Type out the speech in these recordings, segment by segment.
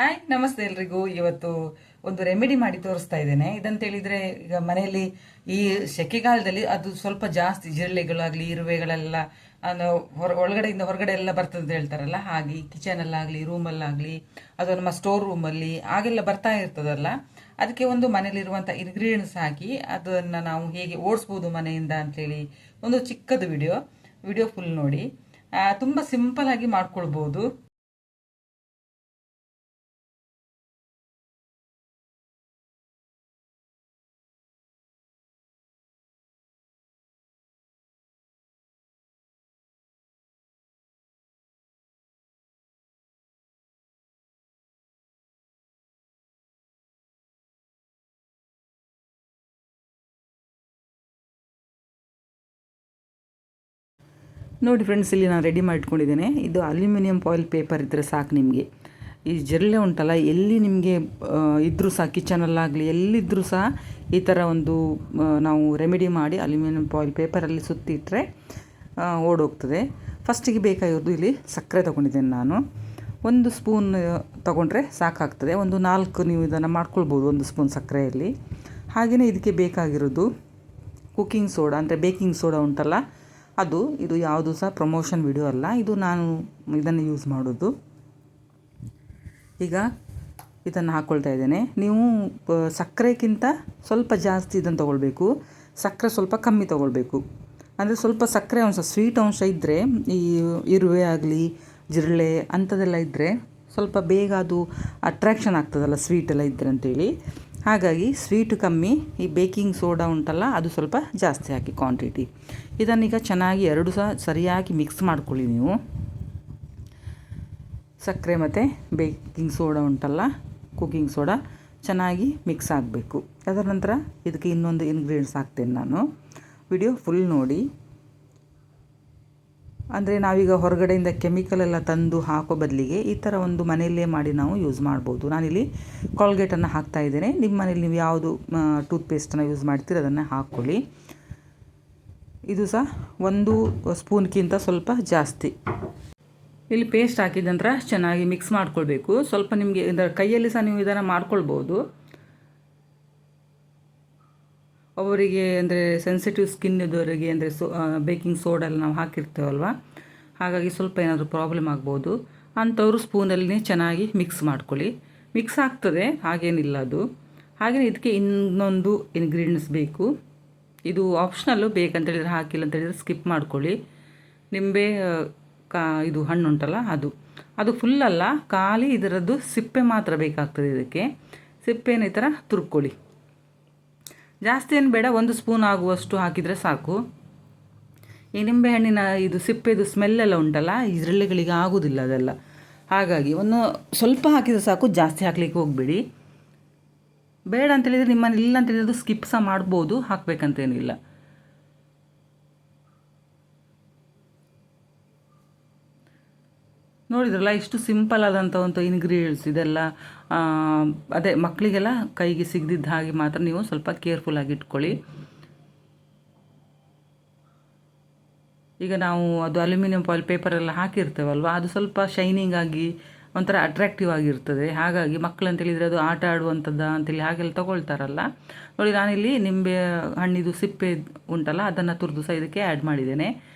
Hi, ನಮಸ್ತೆ ಎಲ್ರಿಗೂ. ಇವತ್ತು ಒಂದು ರೆಮಿಡಿ ಮಾಡಿ ತೋರಿಸ್ತಾ ಇದ್ದೇನೆ. ಇದಂತ ಹೇಳಿದ್ರೆ, ಈಗ ಮನೆಯಲ್ಲಿ ಈ ಸೆಕೆಗಾಲದಲ್ಲಿ ಅದು ಸ್ವಲ್ಪ ಜಾಸ್ತಿ ಜಿರಳೆಗಳಾಗ್ಲಿ ಇರುವೆಗಳೆಲ್ಲ ಒಳಗಡೆಯಿಂದ ಹೊರಗಡೆ ಎಲ್ಲ ಬರ್ತದೆ ಅಂತ ಹೇಳ್ತಾರಲ್ಲ, ಹಾಗೆ ಕಿಚನ್ ಅಲ್ಲಾಗ್ಲಿ ರೂಮಲ್ಲಾಗ್ಲಿ ಅದು ನಮ್ಮ ಸ್ಟೋರ್ ರೂಮಲ್ಲಿ ಹಾಗೆಲ್ಲ ಬರ್ತಾ ಇರ್ತದಲ್ಲ. ಅದಕ್ಕೆ ಒಂದು ಮನೇಲಿರುವಂಥ ಇಂಗ್ರೀಡಿಯೆಂಟ್ಸ್ ಹಾಕಿ ಅದನ್ನ ನಾವು ಹೇಗೆ ಓಡಿಸ್ಬೋದು ಮನೆಯಿಂದ ಅಂತೇಳಿ ಒಂದು ಚಿಕ್ಕದು ವಿಡಿಯೋ ಫುಲ್ ನೋಡಿ. ತುಂಬಾ ಸಿಂಪಲ್ ಆಗಿ ಮಾಡ್ಕೊಳ್ಬೋದು. ನೋಡಿ ಫ್ರೆಂಡ್ಸ್, ಇಲ್ಲಿ ನಾನು ರೆಡಿ ಮಾಡಿಟ್ಕೊಂಡಿದ್ದೇನೆ. ಇದು ಅಲ್ಯೂಮಿನಿಯಂ ಫಾಯಿಲ್ ಪೇಪರ್ ಇದ್ದರೆ ಸಾಕು ನಿಮಗೆ. ಈ ಜಿರಳೆ ಉಂಟಲ್ಲ, ಎಲ್ಲಿ ನಿಮಗೆ ಇದ್ದರೂ ಸಹ ಕಿಚನಲ್ಲಾಗಲಿ ಎಲ್ಲಿದ್ದರೂ ಸಹ ಈ ಥರ ಒಂದು ನಾವು ರೆಮಿಡಿ ಮಾಡಿ ಅಲ್ಯೂಮಿನಿಯಂ ಫಾಯಿಲ್ ಪೇಪರಲ್ಲಿ ಸುತ್ತಿಟ್ಟರೆ ಓಡೋಗ್ತದೆ. ಫಸ್ಟಿಗೆ ಬೇಕಾಗಿರೋದು ಇಲ್ಲಿ ಸಕ್ಕರೆ ತೊಗೊಂಡಿದ್ದೇನೆ ನಾನು. 1 ಸ್ಪೂನ್ ತೊಗೊಂಡ್ರೆ ಸಾಕಾಗ್ತದೆ. ಒಂದು 4 ನೀವು ಇದನ್ನು ಮಾಡ್ಕೊಳ್ಬೋದು 1 ಸ್ಪೂನ್ ಸಕ್ಕರೆಯಲ್ಲಿ. ಹಾಗೆಯೇ ಇದಕ್ಕೆ ಬೇಕಾಗಿರೋದು ಕುಕ್ಕಿಂಗ್ ಸೋಡಾ ಅಂದರೆ ಬೇಕಿಂಗ್ ಸೋಡಾ ಉಂಟಲ್ಲ ಅದು. ಇದು ಯಾವುದು ಸಹ ಪ್ರಮೋಷನ್ ವಿಡಿಯೋ ಅಲ್ಲ, ಇದು ನಾನು ಇದನ್ನು ಯೂಸ್ ಮಾಡೋದು. ಈಗ ಇದನ್ನು ಹಾಕ್ಕೊಳ್ತಾ ಇದ್ದೇನೆ. ನೀವು ಸಕ್ಕರೆಗಿಂತ ಸ್ವಲ್ಪ ಜಾಸ್ತಿ ಇದನ್ನು ತೊಗೊಳ್ಬೇಕು, ಸಕ್ಕರೆ ಸ್ವಲ್ಪ ಕಮ್ಮಿ ತೊಗೊಳ್ಬೇಕು. ಅಂದರೆ ಸ್ವಲ್ಪ ಸಕ್ಕರೆ ಅಂಶ, ಸ್ವೀಟ್ ಅಂಶ ಇದ್ದರೆ, ಈ ಇರುವೆ ಆಗಲಿ ಜಿರಳೆ ಅಂಥದ್ದೆಲ್ಲ ಇದ್ದರೆ ಸ್ವಲ್ಪ ಬೇಗ ಅದು ಅಟ್ರ್ಯಾಕ್ಷನ್ ಆಗ್ತದಲ್ಲ ಸ್ವೀಟೆಲ್ಲ ಇದ್ದರೆ ಅಂತೇಳಿ. ಹಾಗಾಗಿ ಸ್ವೀಟು ಕಮ್ಮಿ, ಈ ಬೇಕಿಂಗ್ ಸೋಡಾ ಉಂಟಲ್ಲ ಅದು ಸ್ವಲ್ಪ ಜಾಸ್ತಿ ಹಾಕಿ ಕ್ವಾಂಟಿಟಿ. ಇದನ್ನೀಗ ಚೆನ್ನಾಗಿ ಎರಡು ಸಹ ಸರಿಯಾಗಿ ಮಿಕ್ಸ್ ಮಾಡ್ಕೊಳ್ಳಿ ನೀವು. ಸಕ್ಕರೆ ಮತ್ತು ಬೇಕಿಂಗ್ ಸೋಡಾ ಉಂಟಲ್ಲ, ಕುಕ್ಕಿಂಗ್ ಸೋಡಾ ಚೆನ್ನಾಗಿ ಮಿಕ್ಸ್ ಆಗಬೇಕು. ಅದರ ನಂತರ ಇದಕ್ಕೆ ಇನ್ನೊಂದು ಇಂಗ್ರೀಡಿಯೆಂಟ್ಸ್ ಹಾಕ್ತೇನೆ ನಾನು. ವಿಡಿಯೋ ಫುಲ್ ನೋಡಿ. ಅಂದರೆ ನಾವೀಗ ಹೊರಗಡೆಯಿಂದ ಕೆಮಿಕಲ್ ಎಲ್ಲ ತಂದು ಹಾಕೋ ಬದಲಿಗೆ ಈ ಥರ ಒಂದು ಮನೆಯಲ್ಲೇ ಮಾಡಿ ನಾವು ಯೂಸ್ ಮಾಡ್ಬೋದು. ನಾನಿಲ್ಲಿ ಕಾಲ್ಗೇಟನ್ನು ಹಾಕ್ತಾಯಿದ್ದೇನೆ. ನಿಮ್ಮ ಮನೇಲಿ ನೀವು ಯಾವುದು ಟೂತ್ಪೇಸ್ಟನ್ನು ಯೂಸ್ ಮಾಡ್ತೀರಿ ಅದನ್ನು ಹಾಕ್ಕೊಳ್ಳಿ. ಇದು ಸಹ 1 ಸ್ಪೂನ್ಗಿಂತ ಸ್ವಲ್ಪ ಜಾಸ್ತಿ. ಇಲ್ಲಿ ಪೇಸ್ಟ್ ಹಾಕಿದ ನಂತರ ಚೆನ್ನಾಗಿ ಮಿಕ್ಸ್ ಮಾಡ್ಕೊಳ್ಬೇಕು. ಸ್ವಲ್ಪ ನಿಮಗೆ ಇದರ ಕೈಯಲ್ಲಿ ಸಹ ನೀವು ಇದನ್ನು ಮಾಡ್ಕೊಳ್ಬೋದು. ಅವರಿಗೆ ಅಂದರೆ ಸೆನ್ಸಿಟಿವ್ ಸ್ಕಿನ್ ಇದ್ದವರಿಗೆ ಅಂದರೆ ಬೇಕಿಂಗ್ ಸೋಡಾ ಎಲ್ಲ ನಾವು ಹಾಕಿರ್ತೇವಲ್ವ, ಹಾಗಾಗಿ ಸ್ವಲ್ಪ ಏನಾದರೂ ಪ್ರಾಬ್ಲಮ್ ಆಗ್ಬೋದು. ಅಂಥವರು ಸ್ಪೂನಲ್ಲಿ ಚೆನ್ನಾಗಿ ಮಿಕ್ಸ್ ಮಾಡ್ಕೊಳ್ಳಿ. ಮಿಕ್ಸ್ ಆಗ್ತದೆ, ಹಾಗೇನಿಲ್ಲ ಅದು. ಹಾಗೆಯೇ ಇದಕ್ಕೆ ಇನ್ನೊಂದು ಇಂಗ್ರೀಡಿಯೆಂಟ್ಸ್ ಬೇಕು. ಇದು ಆಪ್ಷನಲ್ಲು, ಬೇಕಂತೇಳಿದರೆ ಹಾಕಿಲ್ಲ ಅಂತೇಳಿದರೆ ಸ್ಕಿಪ್ ಮಾಡ್ಕೊಳ್ಳಿ. ನಿಂಬೆ ಇದು ಹಣ್ಣು ಉಂಟಲ್ಲ ಅದು ಫುಲ್ಲಲ್ಲ, ಖಾಲಿ ಇದರದ್ದು ಸಿಪ್ಪೆ ಮಾತ್ರ ಬೇಕಾಗ್ತದೆ. ಇದಕ್ಕೆ ಸಿಪ್ಪೆನ ಈ ಥರ ತುರ್ಕೊಳ್ಳಿ. ಜಾಸ್ತಿ ಏನು ಬೇಡ, 1 ಸ್ಪೂನ್ ಆಗುವಷ್ಟು ಹಾಕಿದರೆ ಸಾಕು. ಈ ನಿಂಬೆಹಣ್ಣಿನ ಇದು ಸಿಪ್ಪೆದು ಸ್ಮೆಲ್ಲೆಲ್ಲ ಉಂಟಲ್ಲ, ಈ ಜಿರಳೆಗಳಿಗೆ ಆಗೋದಿಲ್ಲ ಅದೆಲ್ಲ. ಹಾಗಾಗಿ ಸ್ವಲ್ಪ ಹಾಕಿದರೆ ಸಾಕು, ಜಾಸ್ತಿ ಹಾಕ್ಲಿಕ್ಕೆ ಹೋಗಬೇಡಿ. ಬೇಡ ಅಂತೇಳಿದರೆ ನಿಮ್ಮಲ್ಲಿ ಇಲ್ಲ ಅಂತೇಳಿದ್ರೆ ಸ್ಕಿಪ್ ಸಹ ಮಾಡ್ಬೋದು, ಹಾಕಬೇಕಂತೇನಿಲ್ಲ. ನೋಡಿದ್ರಲ್ಲ, ಇಷ್ಟು ಸಿಂಪಲ್ ಆದಂಥ ಒಂದು ಇಂಗ್ರೀಡಿಯೆಂಟ್ಸ್ ಇದೆಲ್ಲ. ಅದೇ ಮಕ್ಕಳಿಗೆಲ್ಲ ಕೈಗೆ ಸಿಗದಿದ್ದ ಹಾಗೆ ಮಾತ್ರ ನೀವು ಸ್ವಲ್ಪ ಕೇರ್ಫುಲ್ಲಾಗಿ ಇಟ್ಕೊಳ್ಳಿ. ಈಗ ನಾವು ಅದು ಅಲ್ಯೂಮಿನಿಯಂ ಫಾಯಿಲ್ ಪೇಪರೆಲ್ಲ ಹಾಕಿರ್ತೇವಲ್ವ, ಅದು ಸ್ವಲ್ಪ ಶೈನಿಂಗ್ ಆಗಿ ಒಂಥರ ಅಟ್ರಾಕ್ಟಿವ್ ಆಗಿರ್ತದೆ. ಹಾಗಾಗಿ ಮಕ್ಕಳು ಅಂತೇಳಿದರೆ ಅದು ಆಟ ಆಡುವಂಥದ್ದು ಅಂತೇಳಿ ಹಾಗೆಲ್ಲ ತೊಗೊಳ್ತಾರಲ್ಲ. ನೋಡಿ, ನಾನಿಲ್ಲಿ ನಿಂಬೆ ಹಣ್ಣಿದು ಸಿಪ್ಪೆ ಉಂಟಲ್ಲ ಅದನ್ನು ತುರಿದು ಸಹ ಇದಕ್ಕೆ ಆ್ಯಡ್ ಮಾಡಿದ್ದೇನೆ.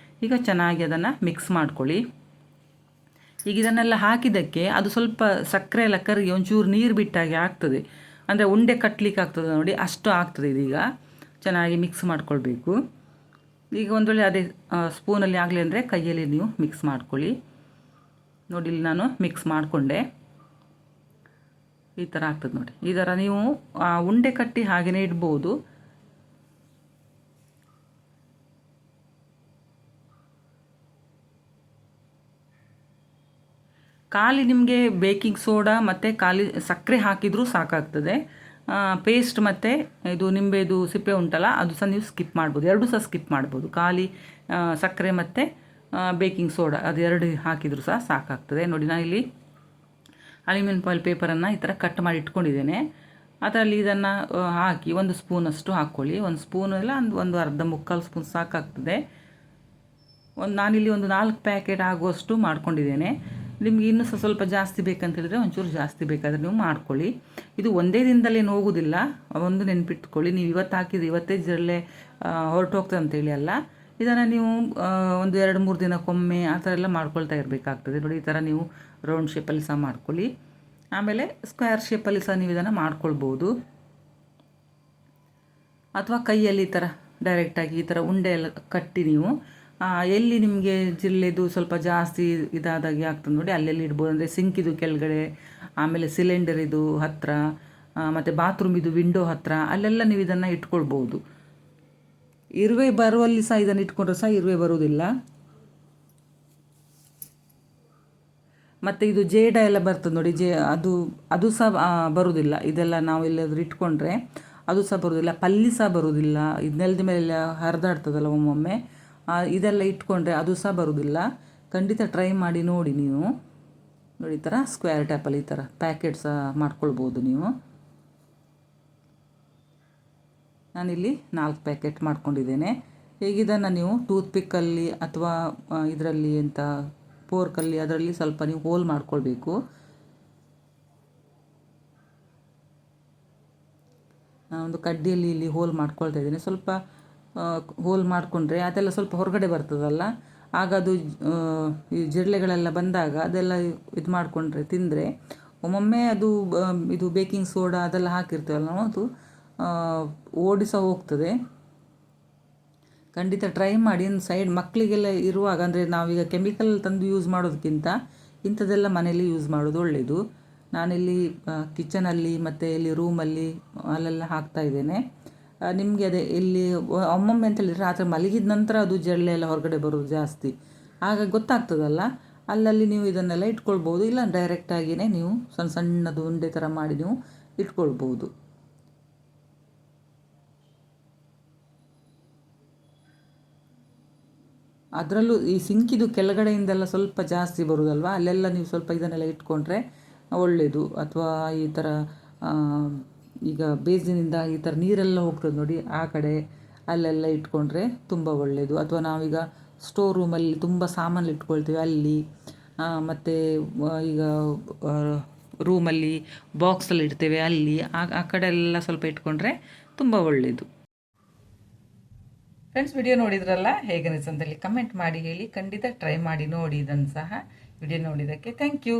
ಈಗ ಚೆನ್ನಾಗಿ ಅದನ್ನು ಮಿಕ್ಸ್ ಮಾಡ್ಕೊಳ್ಳಿ. ಈಗ ಇದನ್ನೆಲ್ಲ ಹಾಕಿದ್ದಕ್ಕೆ ಅದು ಸ್ವಲ್ಪ ಸಕ್ಕರೆ ಎಲ್ಲ ಕರಗಿ ಒಂಚೂರು ನೀರು ಬಿಟ್ಟಾಗೆ ಆಗ್ತದೆ. ಅಂದರೆ ಉಂಡೆ ಕಟ್ಟಲಿಕ್ಕೆ ಆಗ್ತದೆ ನೋಡಿ, ಅಷ್ಟು ಆಗ್ತದೆ ಇದೀಗ. ಚೆನ್ನಾಗಿ ಮಿಕ್ಸ್ ಮಾಡ್ಕೊಳ್ಬೇಕು. ಈಗ ಒಂದು ವೇಳೆ ಅದೇ ಸ್ಪೂನಲ್ಲಿ ಆಗಲಿ ಅಂದರೆ ಕೈಯಲ್ಲಿ ನೀವು ಮಿಕ್ಸ್ ಮಾಡ್ಕೊಳ್ಳಿ. ನೋಡಿ, ಇಲ್ಲಿ ನಾನು ಮಿಕ್ಸ್ ಮಾಡಿಕೊಂಡೆ. ಈ ಥರ ಆಗ್ತದೆ ನೋಡಿ. ಈ ಥರ ನೀವು ಉಂಡೆ ಕಟ್ಟಿ ಹಾಗೆಯೇ ಇಡ್ಬೋದು. ಖಾಲಿ ನಿಮಗೆ ಬೇಕಿಂಗ್ ಸೋಡಾ ಮತ್ತು ಖಾಲಿ ಸಕ್ಕರೆ ಹಾಕಿದರೂ ಸಾಕಾಗ್ತದೆ. ಪೇಸ್ಟ್ ಮತ್ತು ಇದು ನಿಂಬೆದು ಸಿಪ್ಪೆ ಉಂಟಲ್ಲ ಅದು ಸಹ ನೀವು ಸ್ಕಿಪ್ ಮಾಡ್ಬೋದು, ಎರಡೂ ಸಹ ಸ್ಕಿಪ್ ಮಾಡ್ಬೋದು. ಖಾಲಿ ಸಕ್ಕರೆ ಮತ್ತು ಬೇಕಿಂಗ್ ಸೋಡಾ ಅದು 2 ಹಾಕಿದರೂ ಸಹ ಸಾಕಾಗ್ತದೆ. ನೋಡಿ, ನಾನಿಲ್ಲಿ ಅಲ್ಯೂಮಿನಿಯಂ ಫಾಯಿಲ್ ಪೇಪರನ್ನು ಈ ಥರ ಕಟ್ ಮಾಡಿ ಇಟ್ಕೊಂಡಿದ್ದೇನೆ. ಅದರಲ್ಲಿ ಇದನ್ನು ಹಾಕಿ 1 ಸ್ಪೂನಷ್ಟು ಹಾಕ್ಕೊಳ್ಳಿ. 1 ಸ್ಪೂನ್ ಇಲ್ಲ, ಒಂದು ಅರ್ಧ ಮುಕ್ಕಾಲು ಸ್ಪೂನ್ ಸಾಕಾಗ್ತದೆ. ನಾನಿಲ್ಲಿ ಒಂದು 4 ಪ್ಯಾಕೆಟ್ ಆಗುವಷ್ಟು ಮಾಡ್ಕೊಂಡಿದ್ದೇನೆ. ನಿಮ್ಗೆ ಇನ್ನೂ ಸ್ವಲ್ಪ ಜಾಸ್ತಿ ಬೇಕಂತ ಹೇಳಿದ್ರೆ ಒಂಚೂರು ಜಾಸ್ತಿ ಬೇಕಾದರೆ ನೀವು ಮಾಡ್ಕೊಳ್ಳಿ. ಇದು ಒಂದೇ ದಿನದಲ್ಲೇನು ಹೋಗೋದಿಲ್ಲ, ಒಂದು ನೆನ್ಪಿಟ್ಕೊಳ್ಳಿ. ನೀವು ಇವತ್ತು ಹಾಕಿದ್ರೆ ಇವತ್ತೇ ಜಿರಳೆ ಹೊರಟೋಗ್ತದೆ ಅಂತೇಳಿ ಅಲ್ಲ. ಇದನ್ನು ನೀವು ಒಂದು 2-3 ದಿನಕ್ಕೊಮ್ಮೆ ಆ ಥರ ಎಲ್ಲ ಮಾಡ್ಕೊಳ್ತಾ ಇರಬೇಕಾಗ್ತದೆ. ನೋಡಿ, ಈ ಥರ ನೀವು ರೌಂಡ್ ಶೇಪಲ್ಲಿ ಸಹ ಮಾಡ್ಕೊಳ್ಳಿ. ಆಮೇಲೆ ಸ್ಕ್ವೇರ್ ಶೇಪಲ್ಲಿ ಸಹ ನೀವು ಇದನ್ನು ಮಾಡ್ಕೊಳ್ಬೋದು, ಅಥವಾ ಕೈಯಲ್ಲಿ ಈ ಥರ ಡೈರೆಕ್ಟಾಗಿ ಈ ಥರ ಉಂಡೆ ಎಲ್ಲ ಕಟ್ಟಿ ನೀವು ಎಲ್ಲಿ ನಿಮಗೆ ಜಿರಳೆದು ಸ್ವಲ್ಪ ಜಾಸ್ತಿ ಇದಾದಾಗೆ ಆಗ್ತದೆ ನೋಡಿ, ಅಲ್ಲೆಲ್ಲಿ ಇಡ್ಬೋದು. ಅಂದರೆ ಸಿಂಕಿದು ಕೆಳಗಡೆ, ಆಮೇಲೆ ಸಿಲಿಂಡರಿದು ಹತ್ತಿರ, ಮತ್ತು ಬಾತ್ರೂಮಿದು ವಿಂಡೋ ಹತ್ತಿರ, ಅಲ್ಲೆಲ್ಲ ನೀವು ಇದನ್ನು ಇಟ್ಕೊಳ್ಬೋದು. ಇರುವೆ ಬರುವಲ್ಲಿ ಸಹ ಇದನ್ನು ಇಟ್ಕೊಂಡ್ರೆ ಸಹ ಇರುವೆ ಬರುವುದಿಲ್ಲ. ಮತ್ತು ಇದು ಜೇಡ ಎಲ್ಲ ಬರ್ತದೆ ನೋಡಿ, ಅದು ಸಹ ಬರುವುದಿಲ್ಲ. ಇದೆಲ್ಲ ನಾವು ಎಲ್ಲಾದರೂ ಇಟ್ಕೊಂಡ್ರೆ ಅದು ಸಹ ಬರುವುದಿಲ್ಲ. ಪಲ್ಲಿ ಸಹ ಬರುವುದಿಲ್ಲ. ಇದು ನೆಲದ ಮೇಲೆ ಹರಿದಾಡ್ತದಲ್ಲ ಒಮ್ಮೊಮ್ಮೆ, ಇದೆಲ್ಲ ಇಟ್ಕೊಂಡ್ರೆ ಅದು ಸಹ ಬರುವುದಿಲ್ಲ. ಖಂಡಿತ ಟ್ರೈ ಮಾಡಿ ನೋಡಿ ನೀವು. ನೋಡಿ, ಈ ಥರ ಸ್ಕ್ವೇರ್ ಟೈಪಲ್ಲಿ ಈ ಥರ ಪ್ಯಾಕೆಟ್ ಸಹ ಮಾಡ್ಕೊಳ್ಬೋದು ನೀವು. ನಾನಿಲ್ಲಿ 4 ಪ್ಯಾಕೆಟ್ ಮಾಡ್ಕೊಂಡಿದ್ದೇನೆ. ಹೀಗಿದನ್ನು ನೀವು ಟೂತ್ಪಿಕ್ಕಲ್ಲಿ ಅಥವಾ ಇದರಲ್ಲಿ ಫೋರ್ಕಲ್ಲಿ ಅದರಲ್ಲಿ ಸ್ವಲ್ಪ ನೀವು ಹೋಲ್ ಮಾಡ್ಕೊಳ್ಬೇಕು. ನಾನೊಂದು ಕಡ್ಡಿಯಲ್ಲಿ ಇಲ್ಲಿ ಹೋಲ್ ಮಾಡ್ಕೊಳ್ತಾ ಇದ್ದೇನೆ. ಸ್ವಲ್ಪ ಹೋಲ್ ಮಾಡಿಕೊಂಡ್ರೆ ಅದೆಲ್ಲ ಸ್ವಲ್ಪ ಹೊರಗಡೆ ಬರ್ತದಲ್ಲ, ಆಗ ಅದು ಈ ಜಿರಳೆಗಳೆಲ್ಲ ಬಂದಾಗ ಅದೆಲ್ಲ ಇದು ಮಾಡಿಕೊಂಡ್ರೆ ತಿಂದರೆ ಒಮ್ಮೊಮ್ಮೆ ಅದು ಇದು ಬೇಕಿಂಗ್ ಸೋಡಾ ಅದೆಲ್ಲ ಹಾಕಿರ್ತೇವಲ್ಲ ನಾವು, ಅದು ಓಡಿ ಸಹ ಹೋಗ್ತದೆ. ಖಂಡಿತ ಟ್ರೈ ಮಾಡಿ. ಒಂದು ಸೈಡ್ ಮಕ್ಕಳಿಗೆಲ್ಲ ಇರುವಾಗ, ಅಂದರೆ ನಾವೀಗ ಕೆಮಿಕಲ್ ತಂದು ಯೂಸ್ ಮಾಡೋದಕ್ಕಿಂತ ಇಂಥದ್ದೆಲ್ಲ ಮನೆಯಲ್ಲಿ ಯೂಸ್ ಮಾಡೋದು ಒಳ್ಳೆಯದು. ನಾನಿಲ್ಲಿ ಕಿಚನಲ್ಲಿ ಮತ್ತು ಇಲ್ಲಿ ರೂಮಲ್ಲಿ ಅಲ್ಲೆಲ್ಲ ಹಾಕ್ತಾಯಿದ್ದೇನೆ. ನಿಮಗೆ ಅದೇ ಇಲ್ಲಿ ಒಮ್ಮೊಮ್ಮೆ ಅಂತ ಹೇಳಿದರೆ ರಾತ್ರಿ ಮಲಗಿದ ನಂತರ ಅದು ಜಿರಳೆ ಎಲ್ಲ ಹೊರಗಡೆ ಬರೋದು ಜಾಸ್ತಿ, ಆಗ ಗೊತ್ತಾಗ್ತದಲ್ಲ, ಅಲ್ಲಲ್ಲಿ ನೀವು ಇದನ್ನೆಲ್ಲ ಇಟ್ಕೊಳ್ಬೋದು. ಇಲ್ಲ ಡೈರೆಕ್ಟಾಗಿಯೇ ನೀವು ಸಣ್ಣ ಸಣ್ಣದು ಉಂಡೆ ಥರ ಮಾಡಿ ನೀವು ಇಟ್ಕೊಳ್ಬೋದು. ಅದರಲ್ಲೂ ಈ ಸಿಂಕಿದು ಕೆಳಗಡೆಯಿಂದೆಲ್ಲ ಸ್ವಲ್ಪ ಜಾಸ್ತಿ ಬರುವುದಲ್ವ, ಅಲ್ಲೆಲ್ಲ ನೀವು ಸ್ವಲ್ಪ ಇದನ್ನೆಲ್ಲ ಇಟ್ಕೊಂಡ್ರೆ ಒಳ್ಳೆಯದು. ಅಥವಾ ಈ ಥರ ಈಗ ಬೇಸಿನಿಂದ ಈ ಥರ ನೀರೆಲ್ಲ ಹೋಗ್ತದೆ ನೋಡಿ, ಆ ಕಡೆ ಅಲ್ಲೆಲ್ಲ ಇಟ್ಕೊಂಡ್ರೆ ತುಂಬ ಒಳ್ಳೆಯದು. ಅಥವಾ ನಾವೀಗ ಸ್ಟೋರ್ ರೂಮಲ್ಲಿ ತುಂಬ ಸಾಮಾನು ಇಟ್ಕೊಳ್ತೀವಿ ಅಲ್ಲಿ, ಮತ್ತು ಈಗ ರೂಮಲ್ಲಿ ಬಾಕ್ಸಲ್ಲಿ ಇಡ್ತೇವೆ ಅಲ್ಲಿ, ಆ ಕಡೆ ಎಲ್ಲ ಸ್ವಲ್ಪ ಇಟ್ಕೊಂಡ್ರೆ ತುಂಬ ಒಳ್ಳೆಯದು. ಫ್ರೆಂಡ್ಸ್, ವಿಡಿಯೋ ನೋಡಿದ್ರಲ್ಲ, ಹೇಗೆ ಅನಿಸ್ತಂತೇಳಿ ಕಮೆಂಟ್ ಮಾಡಿ ಹೇಳಿ. ಖಂಡಿತ ಟ್ರೈ ಮಾಡಿ ನೋಡಿ ಇದನ್ನು ಸಹ. ವಿಡಿಯೋ ನೋಡಿದ್ದಕ್ಕೆ ಥ್ಯಾಂಕ್ ಯು.